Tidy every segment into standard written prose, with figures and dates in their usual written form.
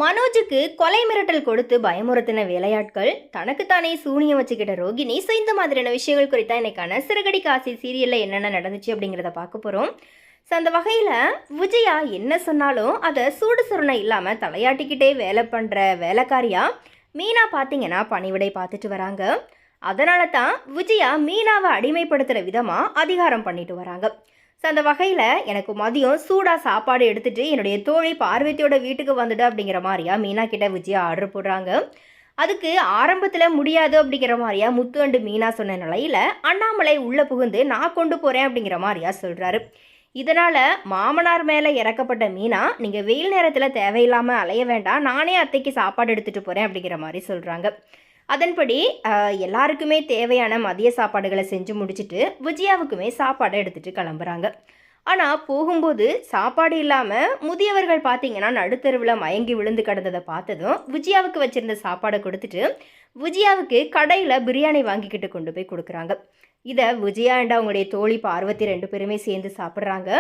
மனோஜுக்கு கொலை மிரட்டல் கொடுத்து பயமுறுத்தின வேலையாட்கள், தனக்குத்தானே சூனியம் வச்சுக்கிட்ட ரோகிணி. ஸோ இந்த மாதிரியான விஷயங்கள் குறித்தா இன்னைக்கான சிறுகடி காசி சீரியலில் என்னென்ன நடந்துச்சு அப்படிங்கிறத பார்க்க போகிறோம். ஸோ அந்த வகையில் விஜயா என்ன சொன்னாலும் அதை சூடு சுரணை இல்லாமல் தலையாட்டிக்கிட்டே வேலை பண்ணுற வேலைக்காரியா மீனா பார்த்தீங்கன்னா பணிவிடை பார்த்துட்டு வராங்க. அதனால தான் விஜயா மீனாவை அடிமைப்படுத்துகிற விதமாக அதிகாரம் பண்ணிட்டு வராங்க. ஸோ அந்த வகையில் எனக்கு மதியம் சூடாக சாப்பாடு எடுத்துகிட்டு என்னுடைய தோழி பார்வதியோட வீட்டுக்கு வந்துட்டு அப்படிங்கிற மாதிரியா மீனா கிட்ட விஜயா ஆர்டர் போடுறாங்க. அதுக்கு ஆரம்பத்தில் முடியாது அப்படிங்கிற மாதிரியா முத்து அண்டு மீனா சொன்ன நிலையில் அண்ணாமலை உள்ளே புகுந்து நான் கொண்டு போகிறேன் அப்படிங்கிற மாதிரியா சொல்கிறாரு. இதனால் மாமனார் மேலே இறக்கப்பட்ட மீனா, நீங்கள் வெயில் நேரத்தில் தேவையில்லாமல் அலைய வேண்டாம், நானே அத்தைக்கு சாப்பாடு எடுத்துகிட்டு போகிறேன் அப்படிங்கிற மாதிரி சொல்கிறாங்க. அதன்படி எல்லாருக்குமே தேவையான மதிய சாப்பாடுகளை செஞ்சு முடிச்சுட்டு விஜயாவுக்குமே சாப்பாடை எடுத்துகிட்டு கிளம்புறாங்க. ஆனால் போகும்போது சாப்பாடு இல்லாமல் முதியவர்கள் பார்த்தீங்கன்னா நடுத்தருவில் மயங்கி விழுந்து கிடந்ததை பார்த்ததும் விஜயாவுக்கு வச்சுருந்த சாப்பாடை கொடுத்துட்டு விஜயாவுக்கு கடையில் பிரியாணி வாங்கிக்கிட்டு கொண்டு போய் கொடுக்குறாங்க. இதை விஜயா அண்ட் அவங்களுடைய தோழி பார்வதி 2 பேருமே சேர்ந்து சாப்பிட்றாங்க.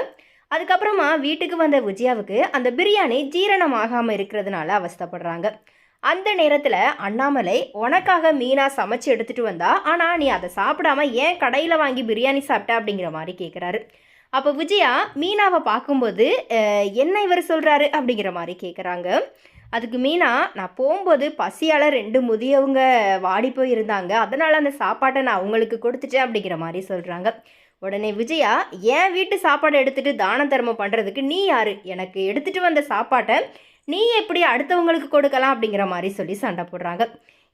அதுக்கப்புறமா வீட்டுக்கு வந்த விஜயாவுக்கு அந்த பிரியாணி ஜீரணமாகாமல் இருக்கிறதுனால அவஸ்தைப்படுறாங்க. அந்த நேரத்தில் அண்ணாமலை, உனக்காக மீனா சமைச்சு எடுத்துகிட்டு வந்தா, ஆனால் நீ அதை சாப்பிடாம ஏன் கடையில் வாங்கி பிரியாணி சாப்பிட்ட அப்படிங்கிற மாதிரி கேட்குறாரு. அப்போ விஜயா மீனாவை பார்க்கும்போது என்ன இவர் சொல்கிறாரு அப்படிங்கிற மாதிரி கேட்குறாங்க. அதுக்கு மீனா, நான் போகும்போது பசியால் 2 முதியவங்க வாடி போய் இருந்தாங்க, அதனால் அந்த சாப்பாட்டை நான் அவங்களுக்கு கொடுத்துட்டேன் அப்படிங்கிற மாதிரி சொல்கிறாங்க. உடனே விஜயா, என் வீட்டு சாப்பாடை எடுத்துகிட்டு தான தர்மம் பண்ணுறதுக்கு நீ யார்? எனக்கு எடுத்துகிட்டு வந்த சாப்பாட்டை நீ எப்படி அடுத்தவங்களுக்கு கொடுக்கலாம் அப்படிங்கிற மாதிரி சொல்லி சண்டை போடுறாங்க.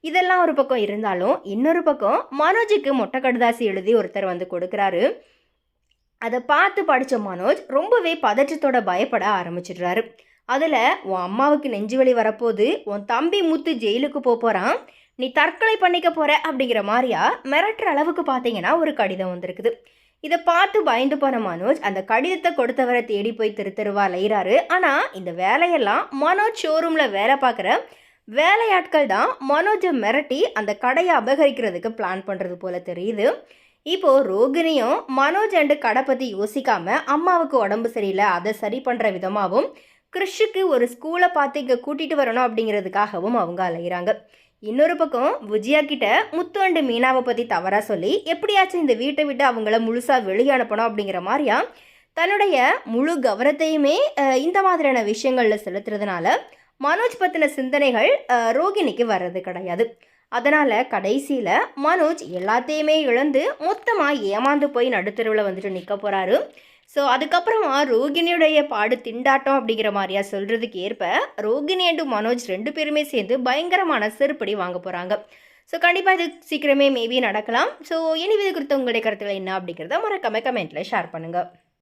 இதெல்லாம் ஒரு பக்கம் இருந்தாலும் இன்னொரு பக்கம் மனோஜுக்கு மொட்டை கடுதாசி எழுதி ஒருத்தர் வந்து கொடுக்குறாரு. அதை பார்த்து படித்த மனோஜ் ரொம்பவே பதற்றத்தோட பயப்பட ஆரம்பிச்சிடுறாரு. அதில் உன் அம்மாவுக்கு நெஞ்சு வலி வரப்போது, உன் தம்பி முத்து ஜெயிலுக்கு போகிறான், நீ தற்கொலை பண்ணிக்க போகிற அப்படிங்கிற மாதிரியா மிரட்டுற அளவுக்கு பார்த்தீங்கன்னா ஒரு கடிதம் வந்திருக்குது. இதை பார்த்து பயந்து போன மனோஜ் அந்த கடிதத்தை கொடுத்தவரை தேடி போய் தெருவா அலையிறாரு. ஆனால் இந்த வேலையெல்லாம் மனோஜ் ஷோரூமில் வேலை பார்க்குற வேலையாட்கள் தான் மனோஜை மிரட்டி அந்த கடையை அபகரிக்கிறதுக்கு பிளான் பண்ணுறது போல தெரியுது. இப்போது ரோகிணியும் மனோஜ் அண்டு கடை பற்றி யோசிக்காமல் அம்மாவுக்கு உடம்பு சரியில்லை, அதை சரி பண்ணுற விதமாகவும் கிறிஷுக்கு ஒரு ஸ்கூலை பார்த்து இங்கே கூட்டிகிட்டு வரணும் அப்படிங்கிறதுக்காகவும் அவங்க அலையிறாங்க. இன்னொரு பக்கம் விஜயா கிட்ட முத்து அண்டு மீனாவை பற்றி தவறாக சொல்லி எப்படியாச்சும் இந்த வீட்டை விட்டு அவங்கள முழுசாக வெளியே அனுப்பணும் அப்படிங்கிற மாதிரியா தன்னுடைய முழு கவனத்தையுமே இந்த மாதிரியான விஷயங்களில் செலுத்துறதுனால மனோஜ் பற்றின சிந்தனைகள் ரோகிணிக்கு வர்றது கிடையாது. அதனால் கடைசியில் மனோஜ் எல்லாத்தையுமே இழந்து மொத்தமாக ஏமாந்து போய் நடுத்தருவில் வந்துட்டு நிற்க போகிறாரு. ஸோ அதுக்கப்புறமா ரோகிணியுடைய பாடு திண்டாட்டம் அப்படிங்கிற மாதிரியா சொல்கிறதுக்கு ஏற்ப ரோகிணி அண்டு மனோஜ் 2 பேருமே சேர்ந்து பயங்கரமான செருப்படி வாங்க போகிறாங்க. ஸோ கண்டிப்பாக இது சீக்கிரமே மேபி நடக்கலாம். ஸோ இனி இது குறித்த உங்களுடைய கருத்துக்கள் என்ன அப்படிங்கிறத மறக்காம கமெண்ட்டில் ஷேர் பண்ணுங்கள்.